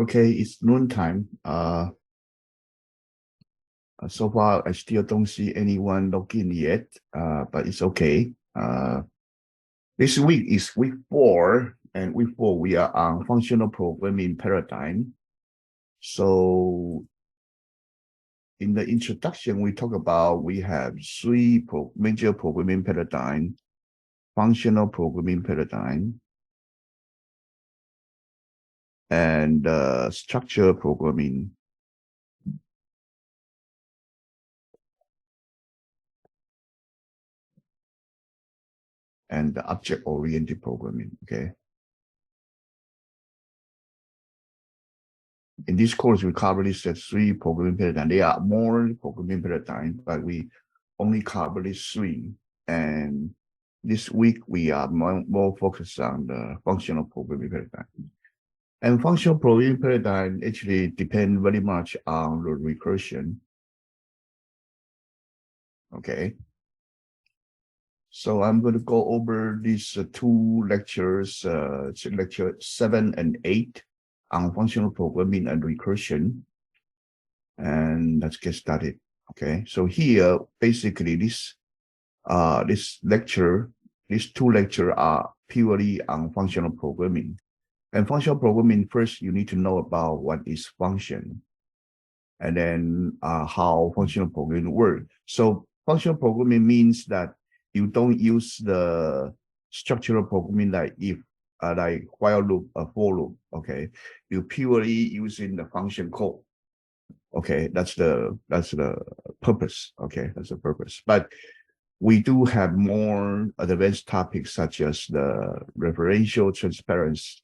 Okay, it's noontime. So far, I still don't see anyone log in yet, but it's okay. This week is week 4, and week 4 we are on functional programming paradigm. So in the introduction, we talk about we have 3 major programming paradigm: functional programming paradigm, and structure programming, and the object-oriented programming. Okay. In this course, we cover these 3 programming paradigms. There are more programming paradigms, but we only cover these 3. And this week, we are more focused on the functional programming paradigm. And functional programming paradigm actually depend very much on the recursion. Okay. So I'm going to go over these 2 lectures, lecture 7 and 8 on functional programming and recursion. And let's get started. Okay, so here basically this lecture, these 2 lectures are purely on functional programming. And functional programming, first you need to know about what is function, and then how functional programming works. So functional programming means that you don't use the structural programming like if, like while loop, for loop. Okay, you purely using the function code. Okay, that's the purpose. Okay, that's the purpose. But we do have more advanced topics such as the referential transparency,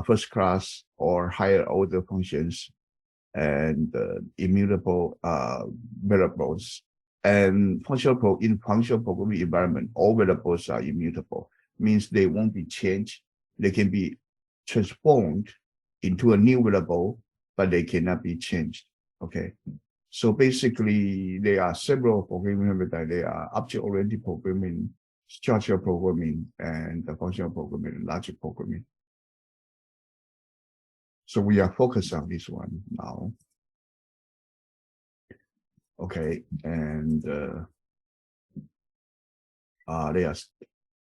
first class or higher order functions, and immutable variables. And in functional programming environment, all variables are immutable, means they won't be changed. They can be transformed into a new variable, but they cannot be changed. Okay, so basically there are several programming methods. There are object-oriented programming, structural programming, and the functional programming, and logic programming. So we are focused on this one now. Okay, and there are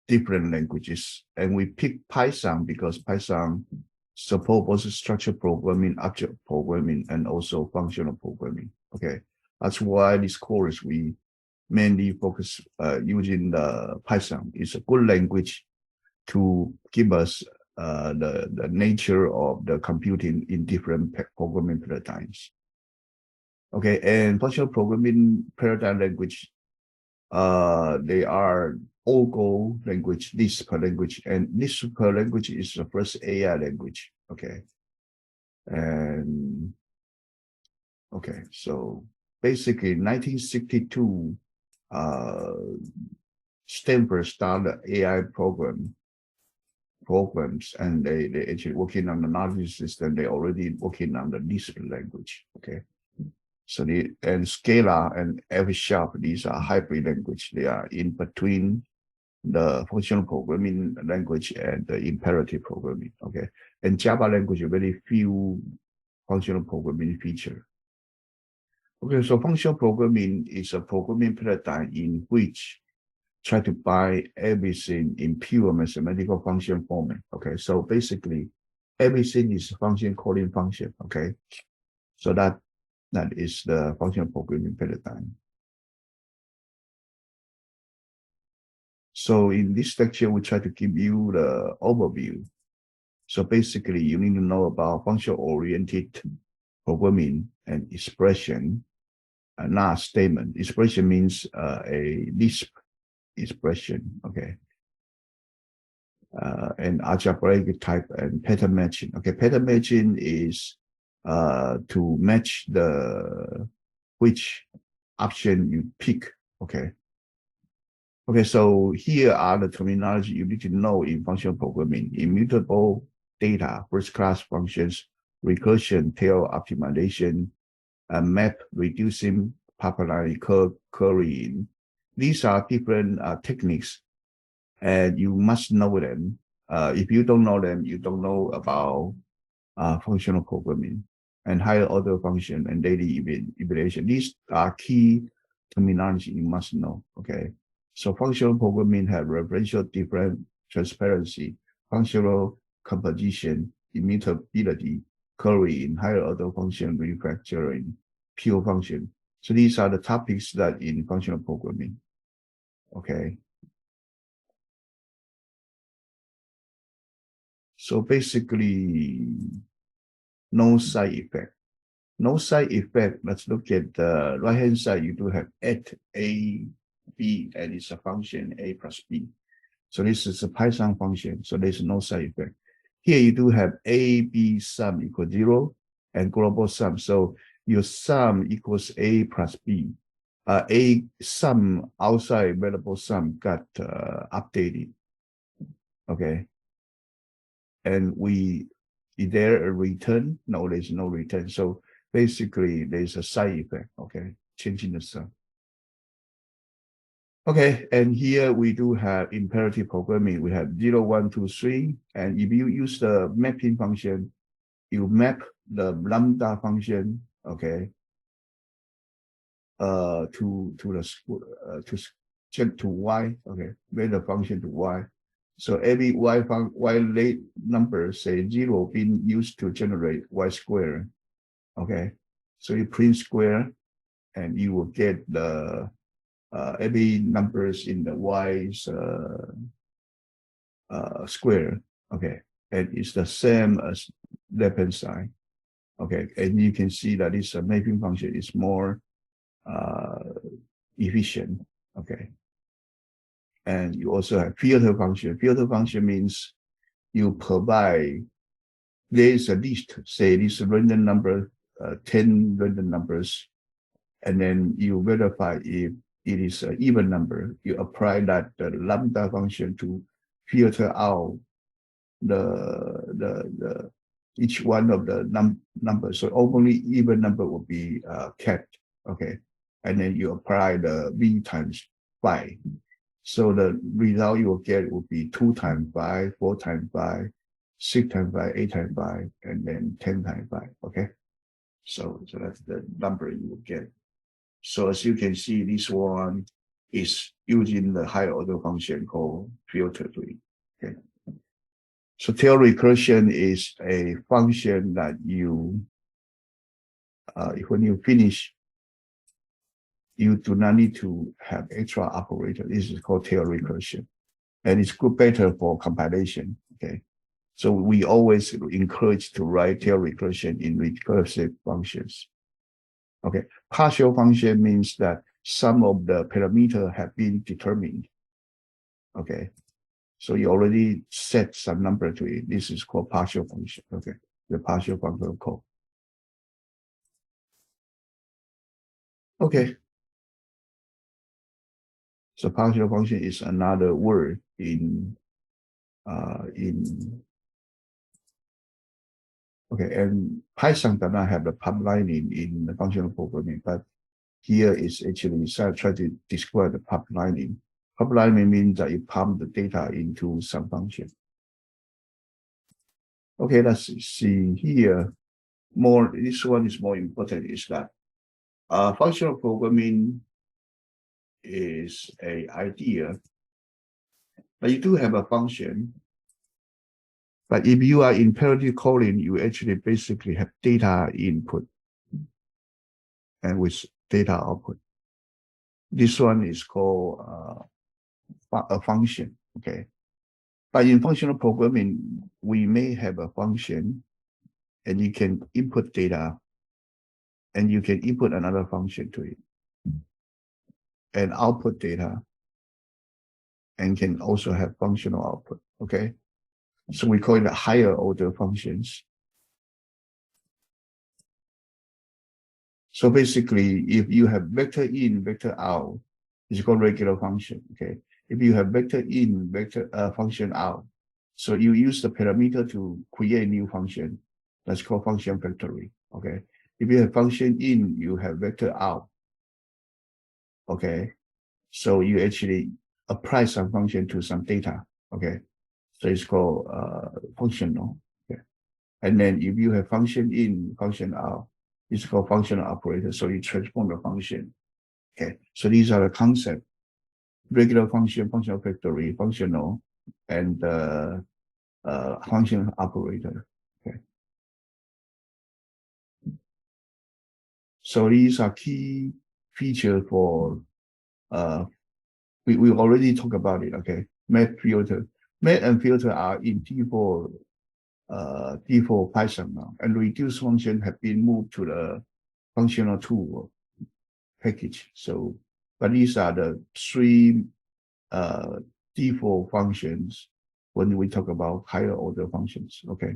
different languages, and we pick Python because Python support both structured programming, object programming, and also functional programming. Okay, that's why this course we mainly focus using the Python. It's a good language to give us the nature of the computing in different programming paradigms. Okay, and functional programming paradigm language, they are all Go language, Lisp language, and Lisp language is the first AI language. Okay, and okay, so basically 1962, Stanford started AI programs, and they actually working on the logic system. They already working on the Lisp language. Okay, so and Scala and F#, these are hybrid language. They are in between the functional programming language and the imperative programming. Okay, and Java language very few functional programming feature. Okay, so functional programming is a programming paradigm in which try to bind everything in pure mathematical function format. Okay, so basically everything is function calling function. Okay, so that is the functional programming paradigm. So in this lecture, we try to give you the overview. So basically, you need to know about function-oriented programming and expression, not statement. Expression means a Lisp expression, okay? And algebraic type and pattern matching. Okay, pattern matching is to match which option you pick, okay? Okay, so here are the terminology you need to know in functional programming: immutable data, first-class functions, recursion, tail optimization, map reducing, popularity currying. These are different techniques, and you must know them. If you don't know them, you don't know about functional programming, and higher order function and daily evaluation. These are key terminology you must know. Okay, so functional programming have referential different transparency, functional composition, immutability, currying, higher order function, refactoring, pure function. So these are the topics that in functional programming. Okay. So basically, no side effect. No side effect. Let's look at the right-hand side. You do have at A, B, and it's a function A plus B. So this is a Python function. So there's no side effect. Here you do have A, B sum equals 0 and global sum. So your sum equals A plus B. A sum outside variable sum got updated. Okay. And is there a return? No, there's no return. So basically there's a side effect. Okay. Changing the sum. Okay, and here we do have imperative programming. We have 0, 1, 2, 3. And if you use the mapping function, you map the lambda function, okay, to y, okay, map the function to y. So every y late number, say 0, being used to generate y square. Okay, so you print square, and you will get the every numbers in the y's square. Okay, and it's the same as left hand side. Okay, and you can see that this mapping function is more efficient. Okay, and you also have filter function. Filter function means you provide, there is a list, say this random number, 10 random numbers, and then you verify if it is an even number. You apply that the lambda function to filter out the each one of the numbers. So only even number will be kept. Okay, and then you apply the v times 5. So the result you will get will be 2 times 5, 4 times 5, 6 times 5, 8 times 5, and then 10 times 5. Okay, so that's the number you will get. So as you can see, this one is using the higher order function called filter tree. Okay. So tail recursion is a function that you, when you finish, you do not need to have extra operator. This is called tail recursion, and it's good better for compilation. Okay, so we always encourage to write tail recursion in recursive functions. Okay, partial function means that some of the parameters have been determined. Okay, so you already set some number to it. This is called partial function. Okay, the partial function code. Okay, so partial function is another word in okay, and Python does not have the pipelining in the functional programming, but here is actually try to describe the pipelining. Pipelining means that you pump the data into some function. Okay, let's see here. This one is more important, is that functional programming is an idea, but you do have a function. But if you are imperative calling, you actually basically have data input and with data output. This one is called a function, okay? But in functional programming, we may have a function and you can input data and you can input another function to it and output data and can also have functional output, okay? So we call it the higher order functions. So basically, if you have vector in, vector out, it's called regular function, okay? If you have vector in, vector function out, so you use the parameter to create a new function, that's called function factory, okay? If you have function in, you have vector out, okay? So you actually apply some function to some data, okay? So it's called functional, okay? And then if you have function in, function out, it's called functional operator. So you transform the function. Okay. So these are the concepts: regular function, functional factory, functional, and function operator. Okay. So these are key features for we already talked about it. Okay. Math filter. Math and filter are in default Python now, and reduce function have been moved to the functional tool package. So, but these are the three default functions when we talk about higher order functions. Okay.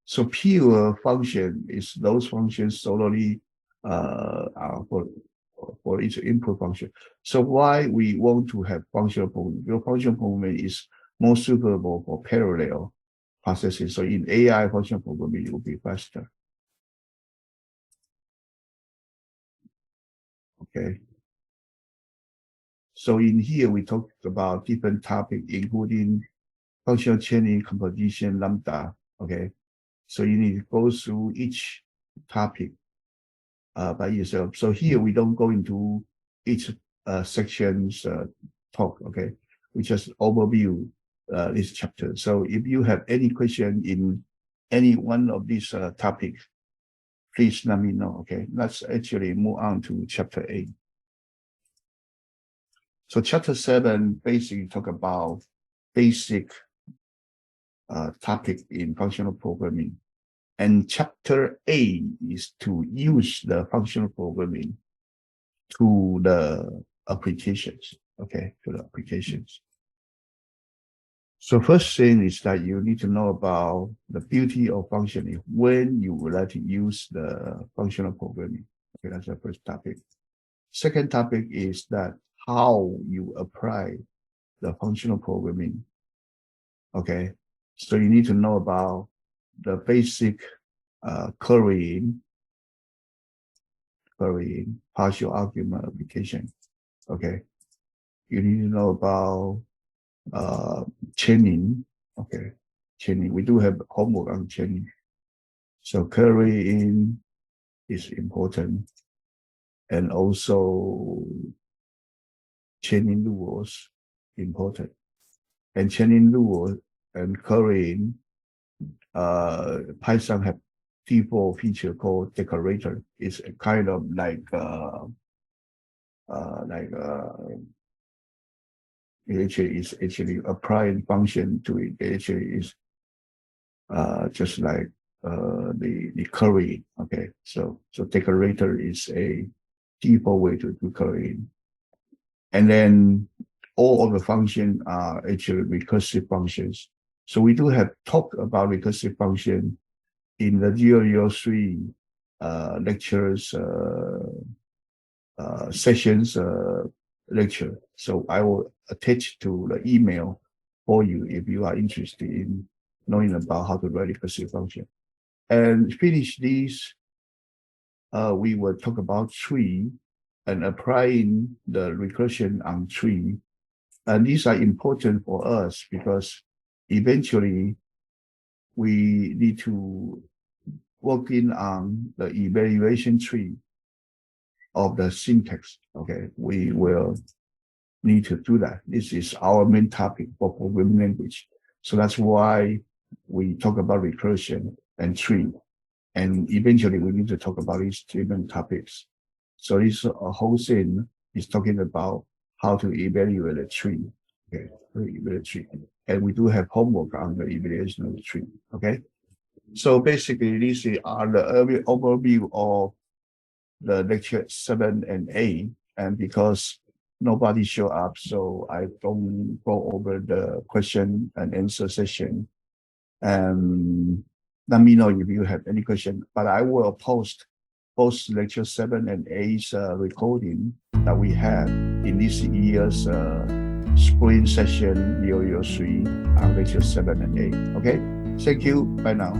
So pure function is those functions solely for each input function. So why we want to have functional programming? Your functional programming is more suitable for parallel processing. So in AI, functional programming will be faster. Okay. So in here, we talked about different topics, including functional chaining, composition, lambda. Okay. So you need to go through each topic by yourself. So here we don't go into each section's talk. Okay. We just overview this chapter. So if you have any question in any one of these topics, please let me know. Okay. Let's actually move on to chapter 8. So chapter 7 basically talk about basic topic in functional programming. And chapter 8 is to use the functional programming to the applications. Okay, to the applications. So first thing is that you need to know about the beauty of functioning when you would like to use the functional programming. Okay, that's the first topic. Second topic is that how you apply the functional programming. Okay, so you need to know about the basic querying, partial argument application. Okay, you need to know about chaining. Okay, chaining. We do have homework on chaining. So querying is important, and also chaining rules important. And chaining rule and querying, Python have default feature called decorator. It's a kind of it actually applying function to it. It actually is just like the query. Okay, so decorator is a default way to do querying. And then all of the functions are actually recursive functions. So we do have talked about recursive function in the 003 lectures, sessions lecture. So I will attach to the email for you if you are interested in knowing about how to write recursive function. And finish these, we will talk about tree and applying the recursion on tree. And these are important for us because eventually we need to work in on the evaluation tree of the syntax. Okay, we will need to do that. This is our main topic for programming language. So that's why we talk about recursion and tree. And eventually we need to talk about these different topics. So this whole thing is talking about how to evaluate a tree. Okay, evaluate a tree. And we do have homework on the evaluation of the tree. Okay. So basically, these are the overview of the lecture 7 and 8. And because nobody showed up, so I don't go over the question and answer session. And let me know if you have any question. But I will post both lecture 7 and 8's recording that we had in this year's spring session 003 on lecture 7 and 8. Okay, thank you. Bye now.